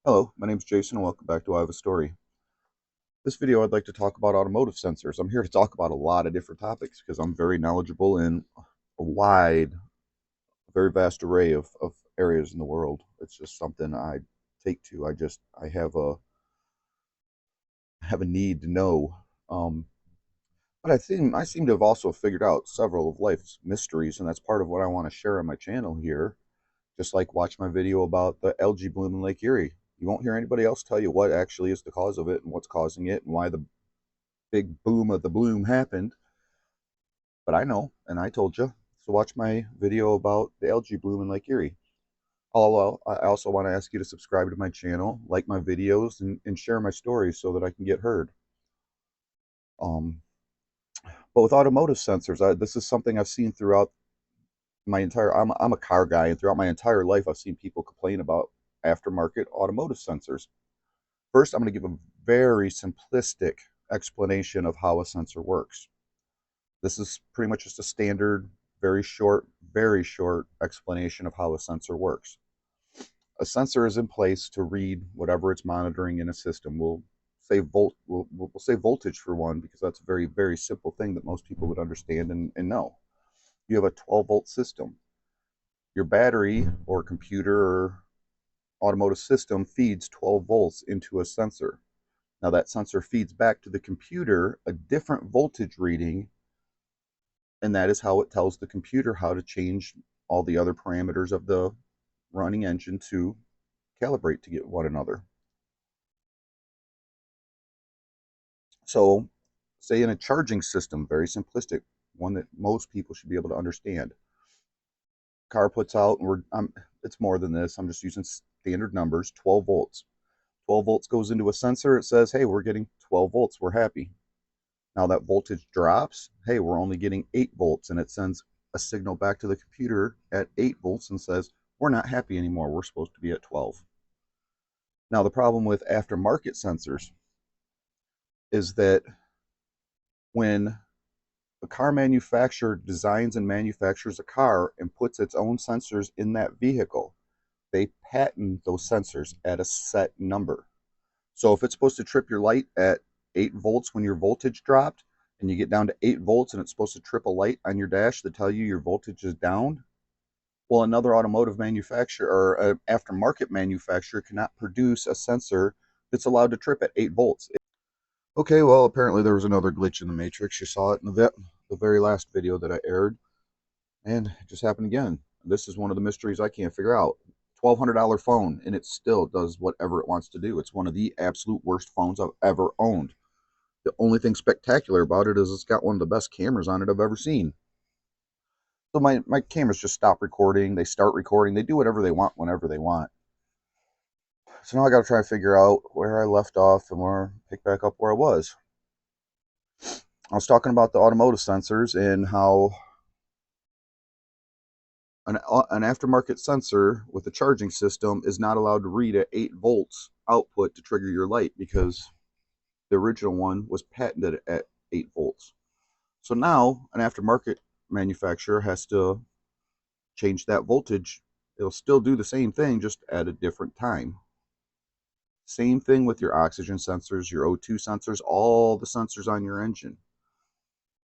Hello, my name is Jason and welcome back to I Have a Story. This video I'd like to talk about automotive sensors. I'm here to talk about a lot of different topics because I'm very knowledgeable in a wide, very vast array of areas in the world. It's just something I take to. I have a need to know. Um, but I seem to have also figured out several of life's mysteries, and that's part of what I want to share on my channel here. Just like watch my video about the algae bloom in Lake Erie. You won't hear anybody else tell you what actually is the cause of it and what's causing it and why the big boom of the bloom happened. But I know, and I told you. So watch my video about the algae bloom in Lake Erie. I also want to ask you to subscribe to my channel, like my videos, and share my stories so that I can get heard. Um, but with automotive sensors, this is something I've seen throughout my entire. I'm a car guy, and throughout my entire life, I've seen people complain about aftermarket automotive sensors. First, I'm going to give a very simplistic explanation of how a sensor works. This is pretty much just a standard, very short explanation of how a sensor works. A sensor is in place to read whatever it's monitoring in a system. We'll say voltage for one, because that's a very simple thing that most people would understand and know. You have a 12-volt system. Your battery or computer or automotive system feeds 12 volts into a sensor. Now that sensor feeds back to the computer a different voltage reading, and that is how it tells the computer how to change all the other parameters of the running engine to calibrate to get one another. So, say in a charging system, very simplistic, one that most people should be able to understand. Car puts out, and it's more than this, I'm just using standard numbers, 12 volts. 12 volts goes into a sensor, it says, hey, we're getting 12 volts, we're happy. Now that voltage drops, hey, we're only getting 8 volts, and it sends a signal back to the computer at 8 volts and says, we're not happy anymore, we're supposed to be at 12. Now the problem with aftermarket sensors is that when a car manufacturer designs and manufactures a car and puts its own sensors in that vehicle, they patent those sensors at a set number. So if it's supposed to trip your light at 8 volts when your voltage dropped, and you get down to 8 volts and it's supposed to trip a light on your dash to tell you your voltage is down, well, another automotive manufacturer or an aftermarket manufacturer cannot produce a sensor that's allowed to trip at 8 volts. Okay, well, apparently there was another glitch in the matrix. You saw it in the very last video that I aired, and it just happened again. This is one of the mysteries I can't figure out. $1,200 phone, and it still does whatever it wants to do. It's one of the absolute worst phones I've ever owned. The only thing spectacular about it is it's got one of the best cameras on it I've ever seen. So my cameras just stop recording, they start recording, they do whatever they want whenever they want. So now I got to try to figure out where I left off and pick back up where I was. I was talking about the automotive sensors and how an aftermarket sensor with a charging system is not allowed to read at 8 volts output to trigger your light because the original one was patented at 8 volts. So now an aftermarket manufacturer has to change that voltage. It'll still do the same thing, just at a different time. Same thing with your oxygen sensors, your O2 sensors, all the sensors on your engine.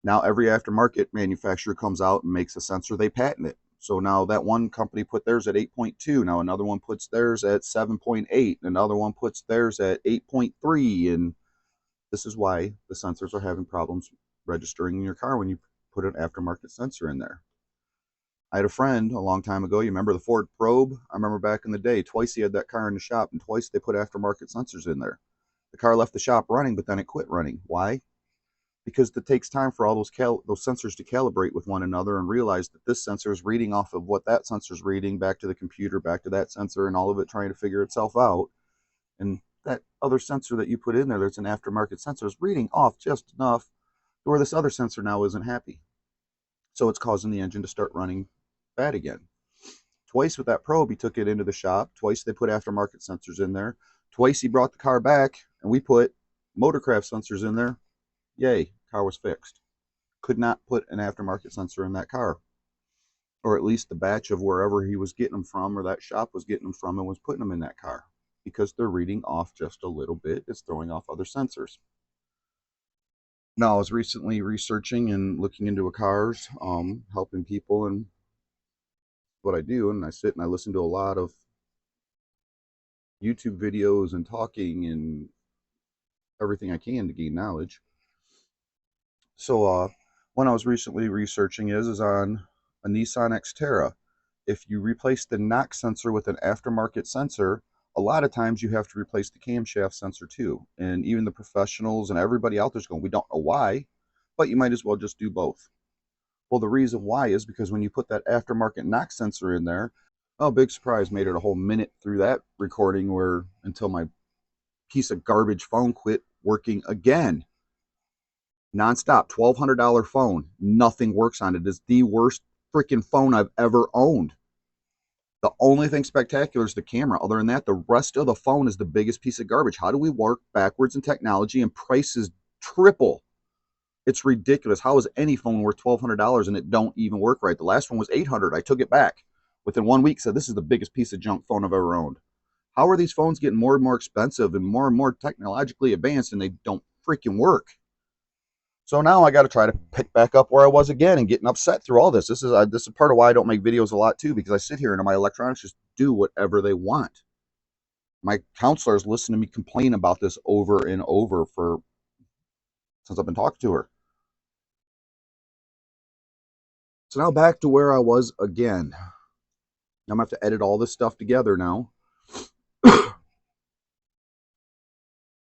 Now every aftermarket manufacturer comes out and makes a sensor, they patent it. So now that one company put theirs at 8.2, now another one puts theirs at 7.8, another one puts theirs at 8.3, and this is why the sensors are having problems registering in your car when you put an aftermarket sensor in there. I had a friend a long time ago, you remember the Ford Probe? I remember back in the day, twice he had that car in the shop, and twice they put aftermarket sensors in there. The car left the shop running, but then it quit running. Why? Because it takes time for all those sensors to calibrate with one another and realize that this sensor is reading off of what that sensor is reading, back to the computer, back to that sensor, and all of it trying to figure itself out. And that other sensor that you put in there that's an aftermarket sensor is reading off just enough to where this other sensor now isn't happy. So it's causing the engine to start running bad again. Twice with that Probe, he took it into the shop. Twice they put aftermarket sensors in there. Twice he brought the car back and we put Motorcraft sensors in there. Yay, car was fixed. Could not put an aftermarket sensor in that car. Or at least the batch of wherever he was getting them from, or that shop was getting them from and was putting them in that car. because they're reading off just a little bit. It's throwing off other sensors. Now, I was recently researching and looking into cars, helping people and what I do, and I sit and I listen to a lot of YouTube videos and talking and everything I can to gain knowledge. So, when I was recently researching is on a Nissan Xterra. If you replace the knock sensor with an aftermarket sensor, a lot of times you have to replace the camshaft sensor too. And even the professionals and everybody out there's going, we don't know why, but you might as well just do both. Well, the reason why is because when you put that aftermarket knock sensor in there, oh, big surprise, made it a whole minute through that recording where until my piece of garbage phone quit working again. Nonstop, $1,200 phone. Nothing works on it. It's the worst freaking phone I've ever owned. The only thing spectacular is the camera. Other than that, the rest of the phone is the biggest piece of garbage. How do we work backwards in technology and prices triple? It's ridiculous. How is any phone worth $1,200 and it don't even work right? The last one was $800. I took it back within 1 week. Said this is the biggest piece of junk phone I've ever owned. How are these phones getting more and more expensive and more technologically advanced and they don't freaking work? So now I got to try to pick back up where I was again and getting upset through all this. This is part of why I don't make videos a lot too, because I sit here and my electronics just do whatever they want. My counselors listen to me complain about this over and over since I've been talking to her. So now back to where I was again. Now I'm gonna have to edit all this stuff together now.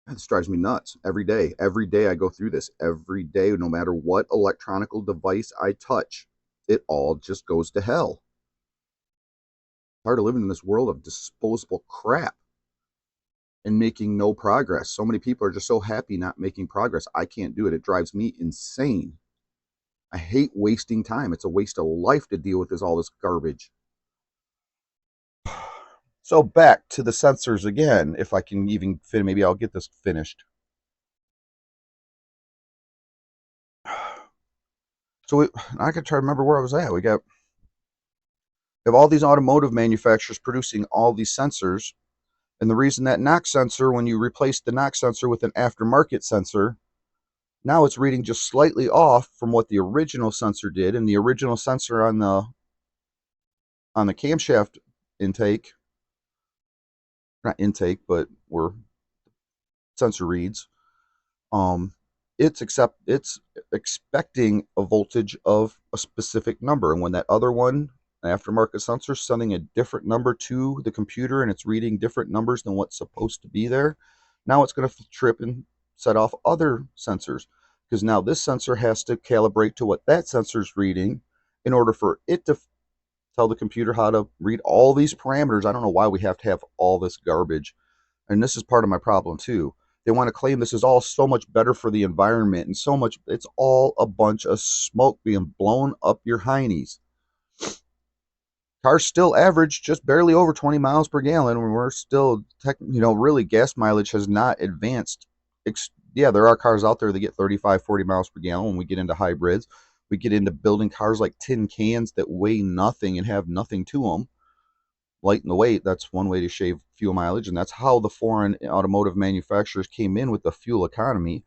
This drives me nuts every day. Every day I go through this. Every day, no matter what electronic device I touch, it all just goes to hell. Tired of living in this world of disposable crap and making no progress. So many people are just so happy not making progress. I can't do it. It drives me insane. I hate wasting time. It's a waste of life to deal with all this garbage. So back to the sensors again, if I can even fit, maybe I'll get this finished. So I could try to remember where I was at. We have all these automotive manufacturers producing all these sensors. And the reason that knock sensor, when you replace the knock sensor with an aftermarket sensor, now it's reading just slightly off from what the original sensor did. And the original sensor on the camshaft intake, not intake, but where sensor reads, it's expecting a voltage of a specific number. And when that other one, an aftermarket sensor, is sending a different number to the computer and it's reading different numbers than what's supposed to be there, now it's going to trip and set off other sensors, because now this sensor has to calibrate to what that sensor is reading in order for it to tell the computer how to read all these parameters. I don't know why we have to have all this garbage. And this is part of my problem too. They want to claim this is all so much better for the environment and so much. It's all a bunch of smoke being blown up your heinies. Cars still average just barely over 20 miles per gallon, and we're still, really gas mileage has not advanced. Yeah, there are cars out there that get 35, 40 miles per gallon. When we get into hybrids, we get into building cars like tin cans that weigh nothing and have nothing to them. Lighten the weight, that's one way to shave fuel mileage, and that's how the foreign automotive manufacturers came in with the fuel economy.